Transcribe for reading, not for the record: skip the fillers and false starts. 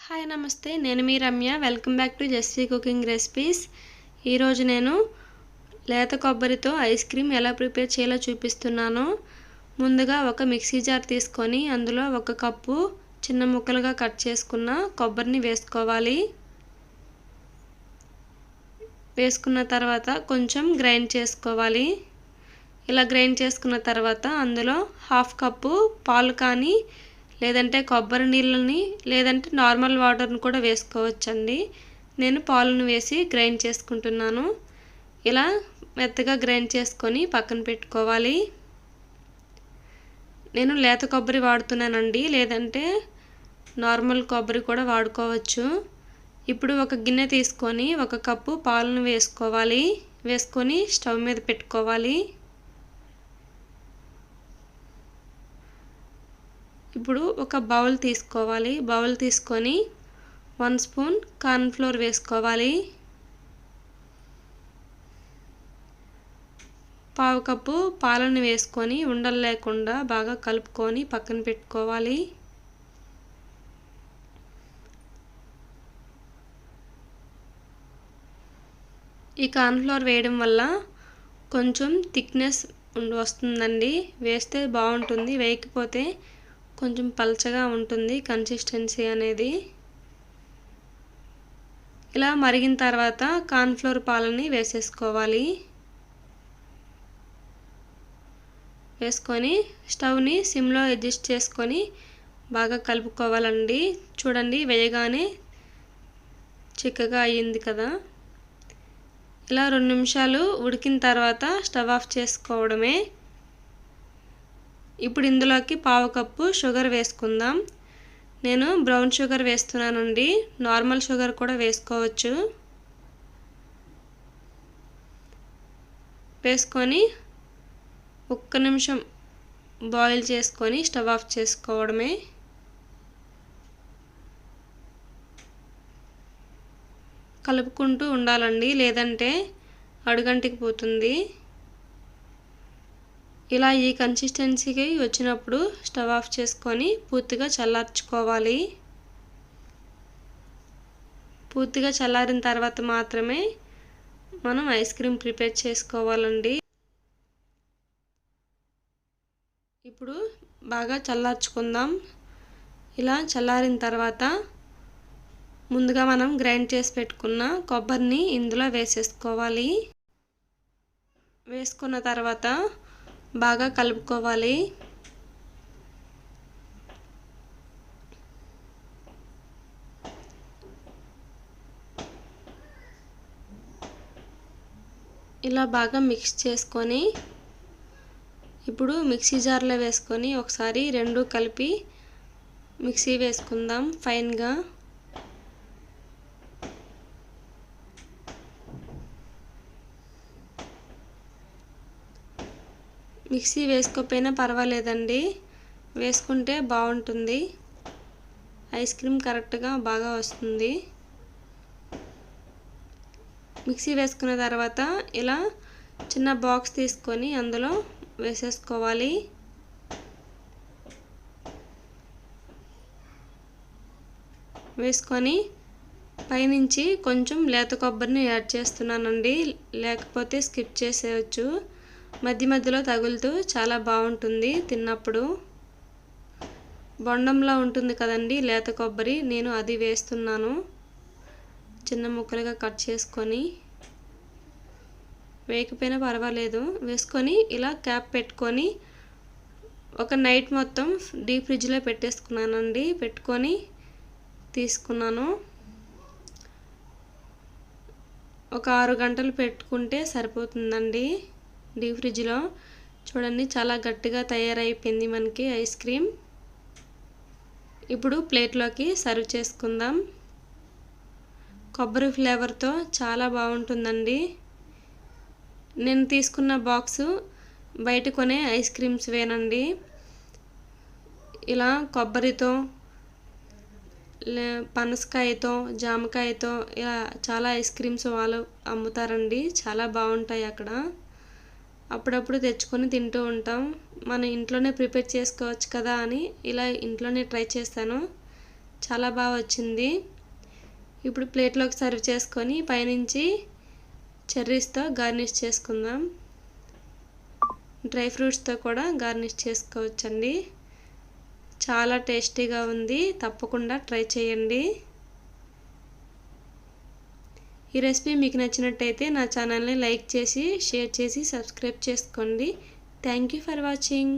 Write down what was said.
Hi నమస్తే, నేను మీ Ramya. Welcome back to Jasvi cooking recipes. ఈరోజు నేను లేత కొబ్బరితో ఐస్ క్రీమ్ ఎలా ప్రిపేర్ చేయాలో చూపిస్తున్నాను. ముందుగా ఒక మిక్సీ జార్ తీసుకొని అందులో 1 కప్పు చిన్న ముక్కలుగా కట్ చేసుకున్న కొబ్బరిని వేసుకోవాలి. వేసుకున్న తర్వాత కొంచెం గ్రైండ్ చేసుకోవాలి. ఇలా గ్రైండ్ చేసుకున్న తర్వాత అందులో 1/2 కప్పు పాలు కానీ లేదంటే కొబ్బరి నీళ్ళని లేదంటే నార్మల్ వాటర్ని కూడా వేసుకోవచ్చండి. నేను పాలను వేసి గ్రైండ్ చేసుకుంటున్నాను. ఇలా మెత్తగా గ్రైండ్ చేసుకొని పక్కన పెట్టుకోవాలి. నేను లేత కొబ్బరి వాడుతున్నానండి, లేదంటే నార్మల్ కొబ్బరి కూడా వాడుకోవచ్చు. ఇప్పుడు ఒక గిన్నె తీసుకొని 1 కప్పు పాలను వేసుకోవాలి. వేసుకొని స్టవ్ మీద పెట్టుకోవాలి. ఇప్పుడు ఒక బౌల్ తీసుకోవాలి. బౌల్ తీసుకొని 1 స్పూన్ కార్న్ ఫ్లోర్ వేసుకోవాలి. 1/2 కప్పు పాలను వేసుకొని ఉండలు లేకుండా బాగా కలుపుకొని పక్కన పెట్టుకోవాలి. ఈ కార్న్ ఫ్లోర్ వేయడం వల్ల కొంచెం థిక్నెస్ వస్తుందండి. వేస్తే బాగుంటుంది, వేయకపోతే కొంచెం పల్చగా ఉంటుంది కన్సిస్టెన్సీ అనేది. ఇలా మరిగిన తర్వాత కార్న్ ఫ్లోర్ పాలని వేసేసుకోవాలి. వేసుకొని స్టవ్ని సిమ్లో అడ్జస్ట్ చేసుకొని బాగా కలుపుకోవాలండి. చూడండి, వేయగానే చిక్కగా అయ్యింది కదా. ఇలా 2 నిమిషాలు ఉడికిన తర్వాత స్టవ్ ఆఫ్ చేసుకోవడమే. ఇప్పుడు ఇందులోకి 1/2 కప్పు షుగర్ వేసుకుందాం. నేను బ్రౌన్ షుగర్ వేస్తున్నానండి, నార్మల్ షుగర్ కూడా వేసుకోవచ్చు. వేసుకొని 1 నిమిషం బాయిల్ చేసుకొని స్టవ్ ఆఫ్ చేసుకోవడమే. కలుపుకుంటూ ఉండాలండి, లేదంటే అడుగంటికి పోతుంది. ఇలా ఈ కన్సిస్టెన్సీకి వచ్చినప్పుడు స్టవ్ ఆఫ్ చేసుకొని పూర్తిగా చల్లార్చుకోవాలి. పూర్తిగా చల్లారిన తర్వాత మాత్రమే మనం ఐస్ క్రీమ్ ప్రిపేర్ చేసుకోవాలండి. ఇప్పుడు బాగా చల్లార్చుకుందాం. ఇలా చల్లారిన తర్వాత ముందుగా మనం గ్రైండ్ చేసి పెట్టుకున్న కొబ్బరిని ఇందులో వేసేసుకోవాలి. వేసుకున్న తర్వాత బాగా కలుపుకోవాలి. ఇలా బాగా మిక్స్ చేసుకొని ఇప్పుడు మిక్సీ జార్లో వేసుకొని ఒకసారి 2 కలిపి మిక్సీ వేసుకుందాం ఫైన్గా. మిక్సీ వేసుకోకపోయినా పర్వాలేదండి, వేసుకుంటే బాగుంటుంది. ఐస్ క్రీమ్ కరెక్ట్గా బాగా వస్తుంది. మిక్సీ వేసుకున్న తర్వాత ఇలా చిన్న బాక్స్ తీసుకొని అందులో వేసేసుకోవాలి. వేసుకొని పైనుంచి కొంచెం లేత కొబ్బరిని యాడ్ చేస్తున్నానండి, లేకపోతే స్కిప్ చేసేయచ్చు. మధ్య మధ్యలో తగులుతూ చాలా బాగుంటుంది తిన్నప్పుడు. బొండంలా ఉంటుంది కదండి లేత కొబ్బరి, నేను అది వేస్తున్నాను. చిన్న ముక్కలుగా కట్ చేసుకొని, వేయకపోయినా పర్వాలేదు. వేసుకొని ఇలా క్యాప్ పెట్టుకొని ఒక నైట్ మొత్తం డీప్ ఫ్రిడ్జ్లో పెట్టేసుకున్నానండి. పెట్టుకొని తీసుకున్నాను. ఒక 6 గంటలు పెట్టుకుంటే సరిపోతుందండి డీప్ ఫ్రిడ్జ్లో. చూడండి, చాలా గట్టిగా తయారైపోయింది మనకి ఐస్ క్రీమ్. ఇప్పుడు ప్లేట్లోకి సర్వ్ చేసుకుందాం. కొబ్బరి ఫ్లేవర్తో చాలా బాగుంటుందండి. నేను తీసుకున్న బాక్సు బయట కొనే ఐస్ క్రీమ్స్ వేనండి. ఇలా కొబ్బరితో, పనసకాయతో, జామకాయతో ఇలా చాలా ఐస్ క్రీమ్స్ వాళ్ళు అమ్ముతారండి. చాలా బాగుంటాయి అక్కడ. అప్పుడప్పుడు తెచ్చుకొని తింటూ ఉంటాం. మన ఇంట్లోనే ప్రిపేర్ చేసుకోవచ్చు కదా అని ఇలా ఇంట్లోనే ట్రై చేస్తాను. చాలా బాగా వచ్చింది. ఇప్పుడు ప్లేట్లోకి సర్వ్ చేసుకొని పైనుంచి చెర్రీస్తో గార్నిష్ చేసుకుందాం. డ్రై ఫ్రూట్స్తో కూడా గార్నిష్ చేసుకోవచ్చండి. చాలా టేస్టీగా ఉంది. తప్పకుండా ట్రై చేయండి. ఈ రెసిపీ మీకు నచ్చినట్టయితే నా ఛానల్ని లైక్ చేసి, షేర్ చేసి, సబ్స్క్రైబ్ చేసుకోండి. Thank you for watching.